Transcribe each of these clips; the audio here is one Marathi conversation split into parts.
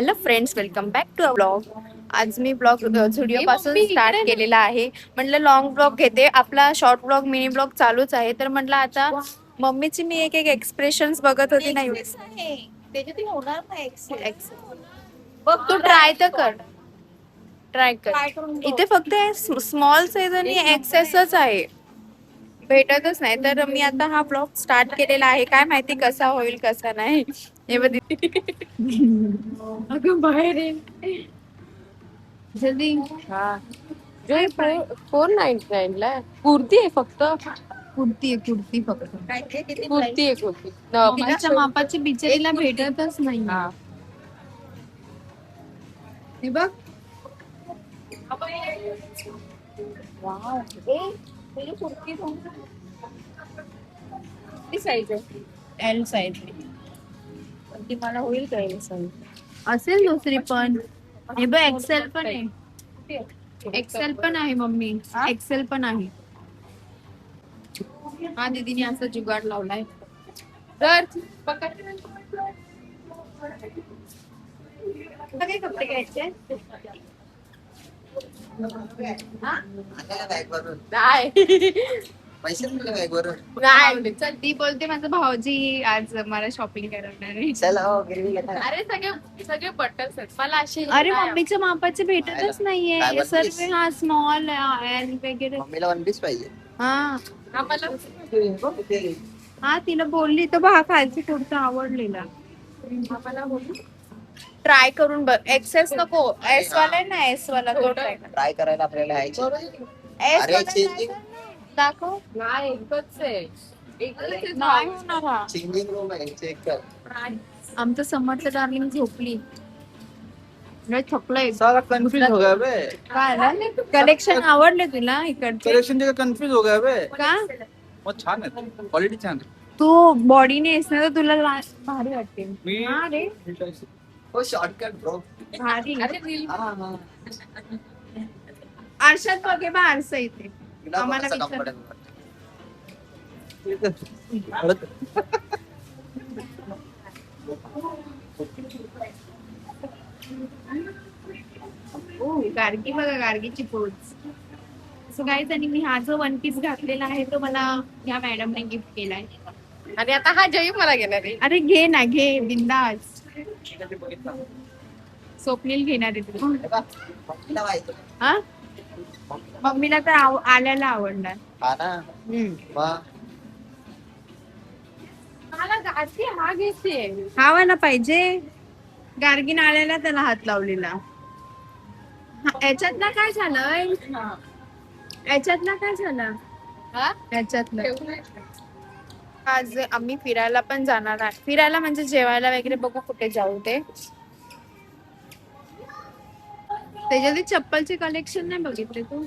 Hello friends, welcome back to blog. आज मी ब्लॉग झुडिओ पासून स्टार्ट केलेला आहे. म्हटलं लॉंग ब्लॉग घेते, आपला शॉर्ट ब्लॉग मिनी ब्लॉग चालूच आहे. तर म्हटलं आता मम्मीची मी एक एक एक्सप्रेशन्स बघत होती. नाही होणार नाही. बघ तू ट्राय तर कर, ट्राय कर. इथे फक्त स्मॉल साईज आणि एक्सेसच आहे, भेटतच नाही. तर मी आता हा ब्लॉग स्टार्ट केलेला आहे. काय माहिती कसा होईल कसा नाही. हे बघ अगं बाहेर ये जल्दी. हा 499 ला कुर्ती आहे फक्त. कुर्ती आहे, कुर्ती फक्त. कुर्ती आहे कुर्ती. मम्मीच्या मापाची बिचारीला भेटतच नाही. हा. हे बघ. किती साईज आहे? एल साईज ती मला होईल का एल साईज? असेल दुसरी पण. हे बघ एक्सेल पण आहे. एक्सेल पण आहे मम्मी, एक्सेल पण आहे. हा दीदीने असं जुगाड लावलाय. तर सगळे कपडे घ्यायचे. नाही पैसे दिले बॅग वरून. नाही. चल, ती बोलते माझं भाऊजी आज मला शॉपिंग करणार आहे. चला हो गिरवी घेता. अरे सगळे बटन्स आहेत मला असे. अरे मम्मीच्या मापाचे भेटतच काय नाहीये one सर्व. piece? हा स्मॉल एल वगैरे. मम्मीला वन पीस पाहिजे. हा आम्हाला हा तिला बोलली तर बघ, खालची कुर्ता आवडलेला. ट्राय करून बघ. एक्सेस नको, एस वाला ना, एस वाला तो ट्राय कर. ट्राय करायला आपल्याला यायचे. एस अरे, वाला changing. दाखव. नाही एकच आहे. नाही होणार हा. चेंजिंग रूम आहे, चेक कर. आमचं समर्थचं डार्लिंग झोपली. लय थकलंय. सारा कंफ्यूज हो गया बे. काय कलेक्शन आवडले तुला इकडचे? कलेक्शन जगह कंफ्यूज हो गया बे. का बहुत छान आहे, क्वालिटी छान आहे. तू बॉडीने ना तर तुला भारी वाटते. मी हा रे, हो शॉर्टकट ब्रो. भारी. हा हा. आरशात बघे बा, आरसा इथे. आम्हाला विचार. कम्फर्टेबल. गार्गी बघा, गार्गीची पोच. सो गाईज, आणि मी हा जो वन पीस घातलेला आहे तो मला ह्या मॅडमने गिफ्ट केलाय. आणि आता हा जयू मला घेणार आहे. अरे घे ना, घे बिंदास. स्वप्नील घेणार आहे तुला. मम्मीला पाहिजे. हा, मम्मीला तर आल्याला आवडणार. हा ना. मग मला गाठी हा घेते. हा वाला पाहिजे. गार्गीन आल्याला त्याला हात लावलेला. याच्यातला काय झालं? याच्यातला काय झालं? हा? याच्यातलं आज आम्ही फिरायला पण जाणार आहे. फिरायला म्हणजे जेवायला वगैरे, बघू कुठे जाऊ ते. त्याच्यात चप्पलचे कलेक्शन नाही बघितले तू?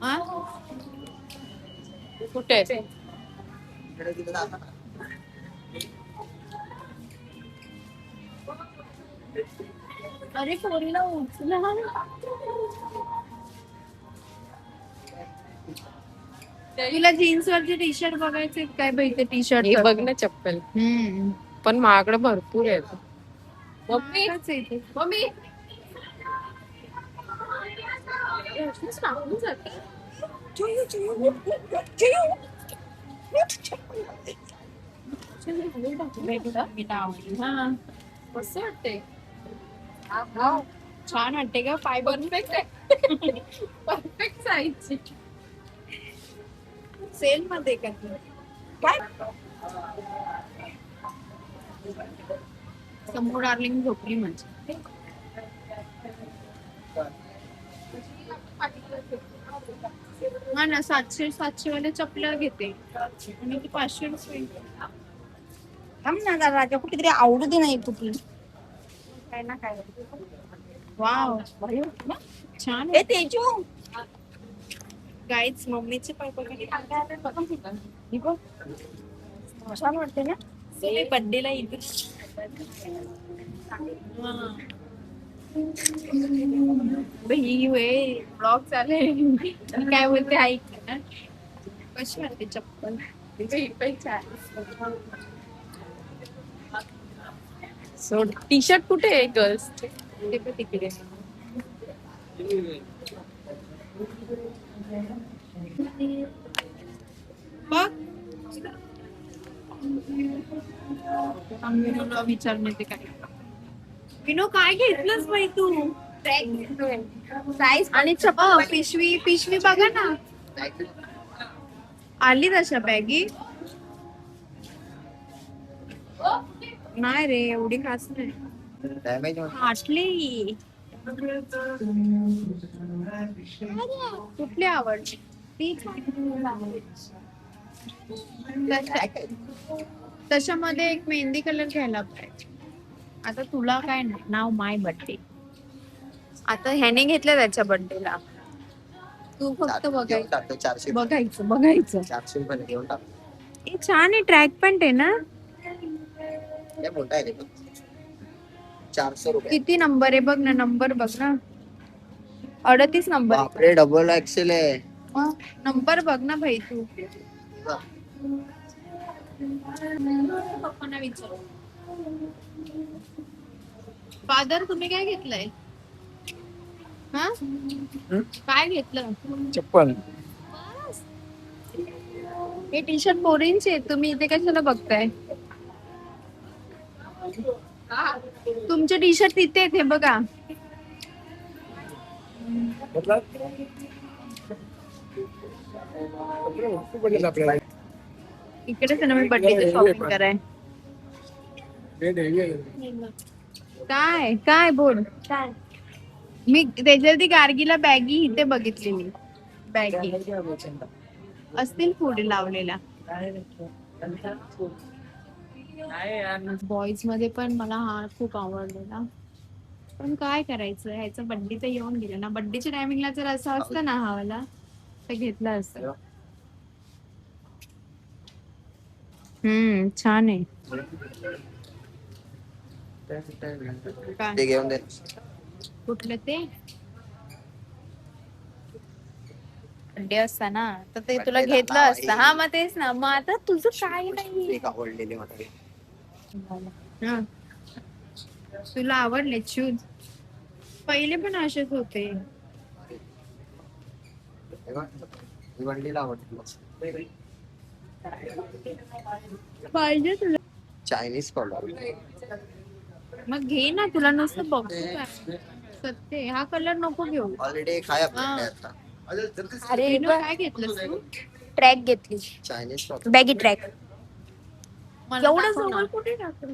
हा? कुठे? इकडे तिकडे जाता ना. अरे पोरीला उचला. तुला जीन्स वरचे टी शर्ट बघायचे काय? बघते टी शर्ट. हे बघ ना चप्पल, पण महागडं भरपूर आहे. मम्मी मम्मी कसं वाटते? छान वाटते का? पाय परफेक्ट आहे. परफेक्ट साईजची. सेल मध्ये का तू? काय समोर डार्लिंग झोपली म्हणजे. हा ना, 700 वाले चपला घेते आणि ती 500 रुपये. थांब ना जरा, राजा कुठेतरी आवडू दे नाही कुठली. काय ना काय. वाव, छान ए तेजू, गाईच. मम्मीचे पाय बघा, छान वाटते ना. बर्थडेला येते. ही वे ब्लॉग चाले. काय बोलते ऐक ना. कशी वाटते चप्पल? सोड. टी शर्ट कुठे आहे गर्ल्स ते पण तिकडे. बघ विचारणे ते काय विनो काय घेतलंस बाई तू साईज आणि पिशवी पिशवी बघा ना आली तशा बॅगी नाही रे एवढी खास नाही डॅमेज आटली कुठली आवडली ती त्याच्यामध्ये एक मेहंदी कलर घ्यायला पाहिजे आता तुला काय नाव माय बर्थडे आता ह्याने घेतलं त्याच्या बर्थडेला तू फक्त बघायचं टाकतो 400 बघायचं बघायचं 400 रुपये घेऊन टाकतो. हे छान आहे ट्रॅक पॅन्ट आहे ना हे मोठा आहे रे तो. 400 रुपये किती नंबर आहे बघ ना नंबर बघ ना 38 नंबर बापरे डबल एक्सेल आहे नंबर बघ ना भाई तू पप्पांना विचार फादर तुम्ही काय घेतलंय हा काय घेतलं चप्पल हे टी शर्ट पोरींचे आहेत तुम्ही इथे कशाला बघताय तुमचे टी शर्ट तिथे आहेत हे बघा इकडेच आहे ना मी बर्थडेची शॉपिंग कराय काय काय बोल काय मी त्याच्यावरती गार्गीला बॅगी इथे बघितली मी बॅगी असतील पुढे लावलेल्या बॉईज मध्ये पण मला हा खूप आवडलेला पण काय करायचं ह्याचा बड्डे तर येऊन गेला ना बड्डेच्या टायमिंगला जर असं असतं ना हा वाला तर घेतला असतं छान आहे ते घेऊन दे कुठलं ते बड्डे असता ना तर ते तुला Birthday ला घेतलं नाव असतं आहे. हा मग तेच ना मग आता तुझं काय नाही एक आवडलेली मला हा. तुला आवडले शूज पहिले पण असेच होते ही वंडीला आवडली पाहिजे तुला चायनीज कॉलर मग घे ना तुला नुसतं बघतो काय सत्य हा कलर नको घेऊ ऑलरेडी खाय हा. आपल्याकडे आता अरे काय घेतलं तू ट्रॅक घेतली चायनीज कॉलर बॅगी ट्रॅक एवढं जवळ कुठे टाकलं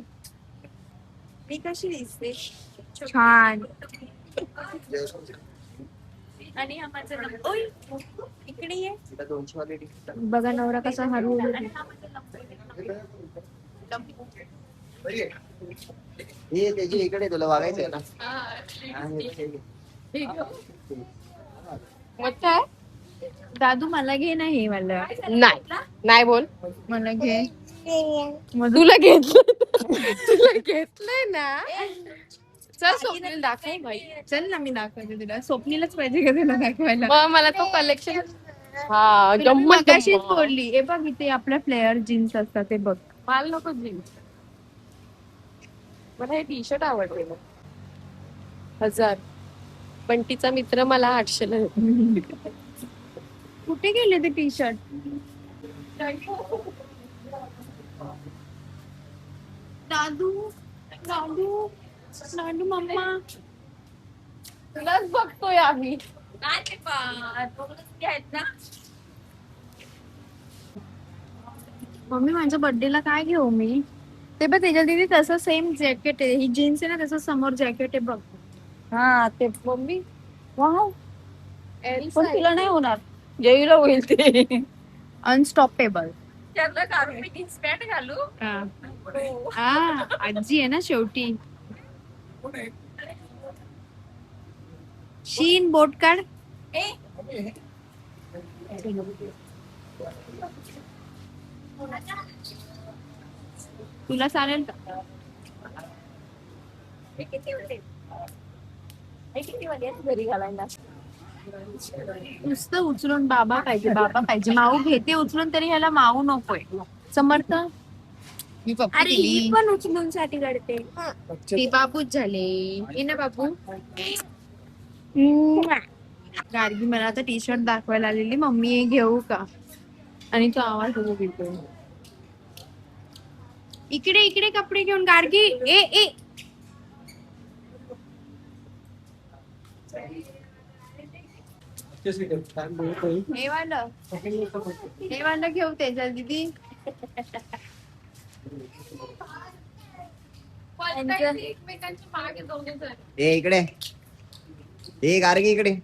मी कशी दिसते छान आणि हा माझा नंबर ओय इकडे ये 200 वाली तिकीट बघा नवरा कसा हरू हे त्याची इकडे तुला बघायचं आहे ना हा, हे घे. मग काय दादू मला घे ना हे मला नाही बोल. मला घे तुला घेतलंय ना चल स्वप्नील दाखव बाई. चल ना मी दाखवते तुला स्वप्नीलाच पाहिजे का तुला दाखवायला मग मला तो कलेक्शन हा गंमत मगाशीच गंमत. बोलली हे बघ इथे आपल्या फ्लेअर जीन्स असतात ते बघ मला नको जीन्स मला हे टी शर्ट आवडले 1000 पण तिचा मित्र मला 800 ला देतो. कुठे गेले ते टी शर्ट दादू दादू दादू मम्मा तुलाच बघतोय आम्ही. मम्मी माझ्या बर्थडेला काय घेऊ मी ते बघ त्याच्या तिथे तसं सेम जॅकेट आहे ही जीन्स आहे ना त्याचं समोर जॅकेट आहे बघ हा ते मम्मी वाव एल पण तुला नाही होणार जईला होईल ते अनस्टॉपेबल घालू हा आजी आहे ना शेवटी शीन बोट काढ तुला चालेल का घरी घालायला नुसतं उचलून बाबा पाहिजे माऊ घेते उचलून तरी ह्याला माऊ नकोय समर्थ मी पप्पी अरे ही केली. पण उचलून साठी काढते. ती बाबूच झाले. ये ना बाबू. गार्गी मला आता टी शर्ट दाखवायला आलेली, मम्मी हे घेऊ का? आणि तो आवाज होतो बिलकुल. इकडे इकडे कपडे घेऊन गार्गी. ए ए हे वालं घेऊ त्याच्या दीदी. एकमेकांच्या मागे जाऊन येतात. ए इकडे, ए गार्गी इकडे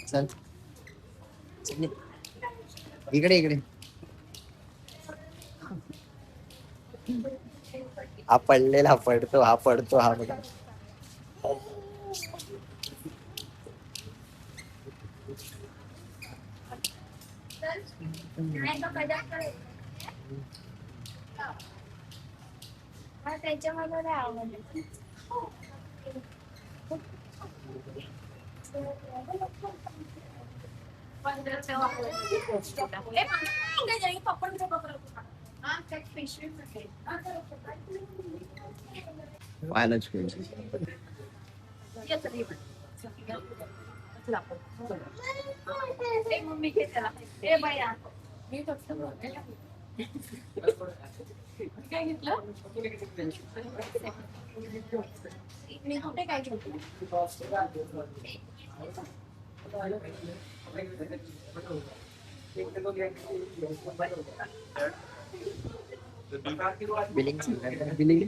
चल, चल ये. इकडे इकडे. हा पडलेला पडतो, हा पडतो, हा बघा. त्याच्यामध्ये नाही आवडलं. व्हायलाच पाहिजे. मम्मी घे त्याला. ए बाया मी फक्त काय घेतलं? मी कुठे काय घेतलं? बिलिंग बिलिंग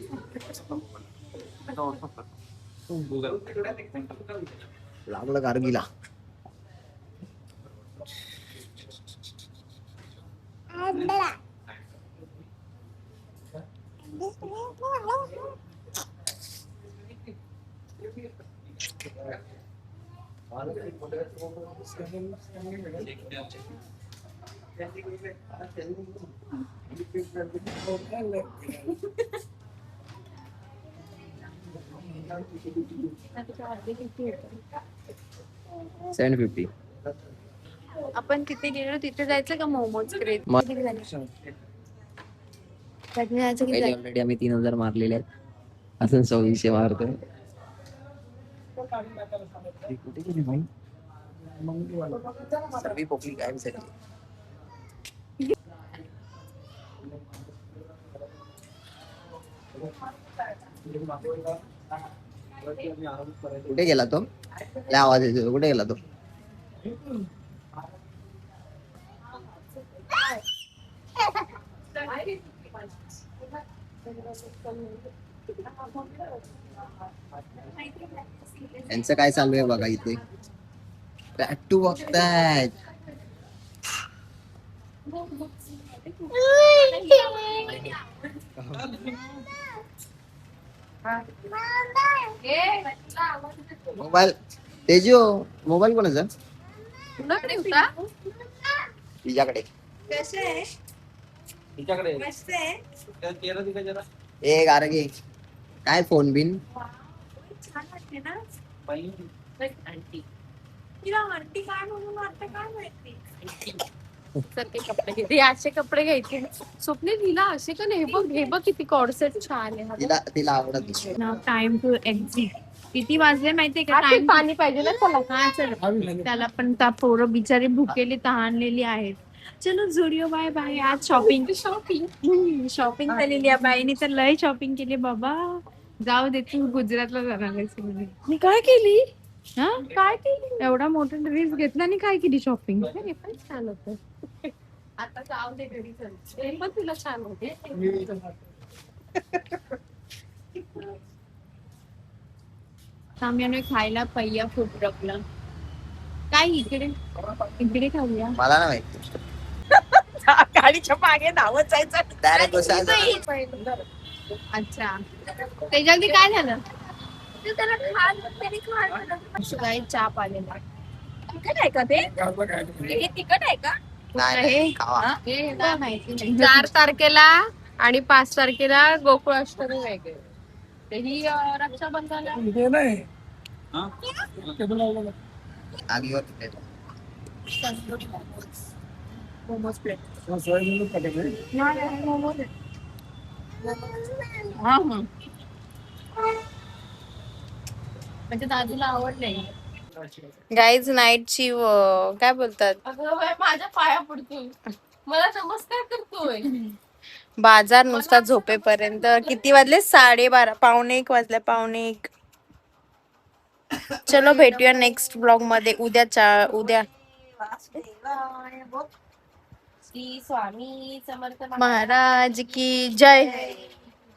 लागलं गार्गीला. $750. आपण तिथे गेलो तिथे जायचं का मोमोज क्रेज? मग- कधी जायचं कधी जायचं? ऑलरेडी आम्ही 3000 मारलेले आहेत. अजून 2600 मारतोय. कुठे गेली भाई? सर्वी पोकली गायब झाली. कुठे गेला तो? लय आवाज येतो. कुठे गेला तो? यांचं काय चालू आहे बघा इथे. टॅटू बघतायत. मोबाईल तेजो, मोबाईल कोणाचा? कुणाकडे होता? तिच्याकडे. कसं आहे? तिच्याकडे मस्त आहे. चेहरा दिखा जरा. ए गारगे, काय फोन बिन? छान वाटते ना. बाई, आंटी तिला आंटी काय म्हणून वाटतं काय माहिती. सारखे कपडे घे. हे असे कपडे घ्यायचे. स्वप्ने तिला असे का नाही? हे बघ किती कॉर्सेट छान आहे. तिला तिला आवडत नाही. Time to exit. किती वाजले माहितीये का? आते टाइम पाणी पाहिजे ना चला. हा चल. त्याला पण त्या पोरं बिचारी भुकेली तहानलेली आहेत. चलो झुडिओ बाय बाय. आज शॉपिंग शॉपिंग झालेली आहे बाईने तर लय शॉपिंग केली बाबा. जाऊ दे तू गुजरातला जाणार आहेस म्हणे. मी काय केली? हा काय केली? एवढा मोठा ड्रेस घेतला आणि काय केली शॉपिंग? हे पण छान होतं. आता जाऊ दे घरी चल. हे पण तुला छान होते. साम्याने खायला पहिया खूप रकला. काय इकडे इकडे खाऊया. मला ना माहिती. गाडीच्या मागे धावत जायचं. डायरेक्ट अच्छा त्याच्यावरती काय झालं? ते त्याला खाल त्याने खाल. शिवाय चाप आलेला. तिखट आहे का ते? हे तिखट आहे का? नाही खावा. हे काय माहिती नाही. 4 तारखेला आणि 5 तारखेला गोकुळाष्टमी वेगळे. ते ही रक्षाबंधनला हा? आगीवर तुटेल. मोमोज प्लेट. हा हा. म्हणजे दादूला आवडले. गाईज नाईटची काय बोलतात अगं बाई, माझ्या पाया पडतोय, मला नमस्कार करतोय. बाजार नुसता झोपेपर्यंत. किती वाजले? 12:30, पावणे 1 वाजले, पावणे 1. चलो भेटूया नेक्स्ट ब्लॉग मध्ये उद्या. श्री स्वामी समर्थ महाराज की जय.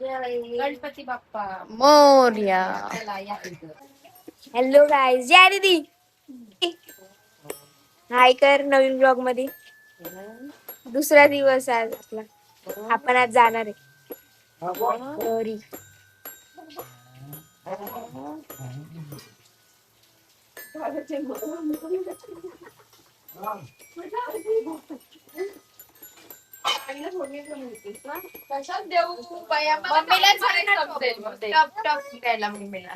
गणपती बाप्पा मोरया. चला या इथं. हॅलो गाईज, जय दीदी. हाय कर नवीन ब्लॉग मध्ये. दुसरा दिवस आज आपला. आपण आज जाणार आहे घरी. कशात देऊ बाया? मम्मीला समजेल मग ते. टप द्यायला मम्मीला.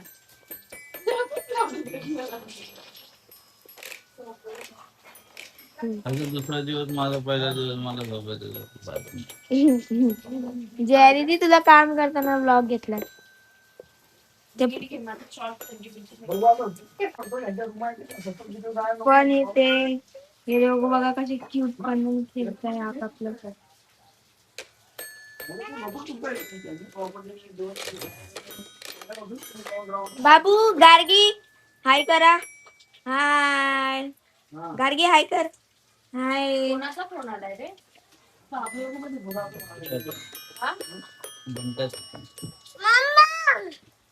अजून दुसरा दिवस माझा पहिला दिवस मला झोपायचं. जय दीदी, तुला काम करताना ब्लॉग घेतला. पण येते हे लोक बघा कसे क्यूट बनवून फिरताय आपापलं. बाबू गार्गी हाय करा. हाय गार्गी, हाय कर. हाय. कोणाचा फोन आलाय रे?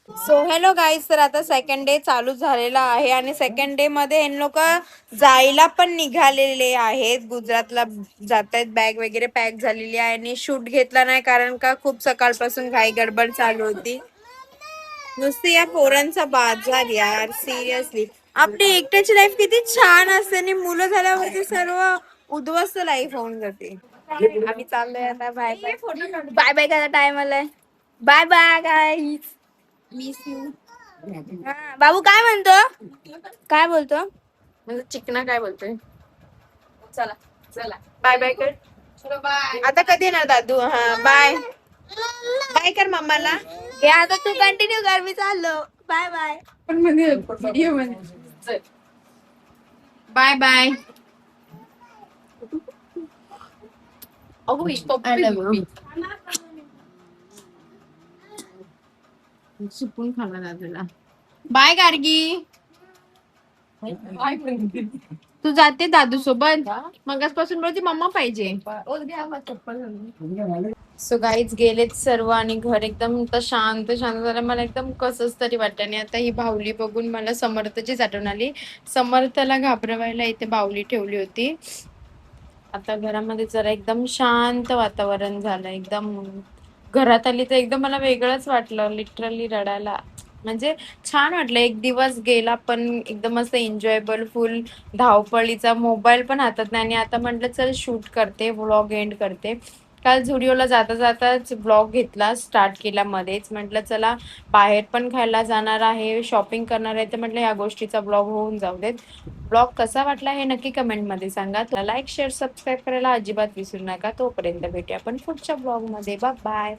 सो हॅलो गाईज, तर आता सेकंड डे चालू झालेला आहे आणि सेकंड डे मध्ये हे लोक जायला पण निघालेले आहेत. गुजरातला जात आहेत. बॅग वगैरे पॅक झालेली आहे आणि शूट घेतला नाही कारण का खूप सकाळपासून घाई गडबड चालू होती. नुसती या पोरांचा बाजार यार, सिरियसली. आपली एकट्याची लाईफ किती छान असते आणि मुलं झाल्यावरती सर्व उद्ध्वस्त लाईफ होऊन जाते. आम्ही चाललोय आता. Bye bye. बाय बाय करा, टाइम आलाय. Bye bye guys, miss you. बाबू काय म्हणतो? काय बोलतो? म्हणजे चिकना काय बोलतोय? चला चला बाय बाय कर. चलो बाय. आता कधी येणार दादू? हा बाय बाय कर मम्माला. हे आता तू कंटिन्यू कर, मी चाललो. Bye bye. पण म्हणजे व्हिडिओ मध्ये बाय बाय. अगो पप्पी सुकून खाणार दादूला. बाय गार्गी. तू जाते दादू सोबत? मगासपासून बोलते मम्मा पाहिजे. सो गाईज गेलेत सर्व आणि घर एकदम शांत शांत झालं. मला एकदम कसंच तरी वाटतं. आणि आता ही बाहुली बघून मला समर्थचीच आठवण आली. समर्थला घाबरवायला इथे बाहुली ठेवली होती. आता घरामध्ये जरा एकदम शांत वातावरण झालं. एकदम घरात आली तर एकदम मला वेगळंच वाटलं. लिटरली रडायला. म्हणजे छान वाटलं. एक दिवस गेला पण एकदम असं एन्जॉयबल, फुल धावपळीचा. मोबाईल पण हातात नाही. आणि आता म्हटलं चल शूट करते, व्लॉग एंड करते. काल झुडिओला जाता जाताच ब्लॉग घेतला, स्टार्ट केला मध्येच. म्हटलं चला बाहेर पण खायला जाणार आहे, शॉपिंग करणार आहे, तर म्हटलं ह्या गोष्टीचा ब्लॉग होऊन जाऊ देत. ब्लॉग कसा वाटला हे नक्की कमेंटमध्ये सांगा. लाईक शेअर सबस्क्राईब करायला अजिबात विसरू नका. तोपर्यंत भेटूया आपण पुढच्या ब्लॉगमध्ये. Bye bye.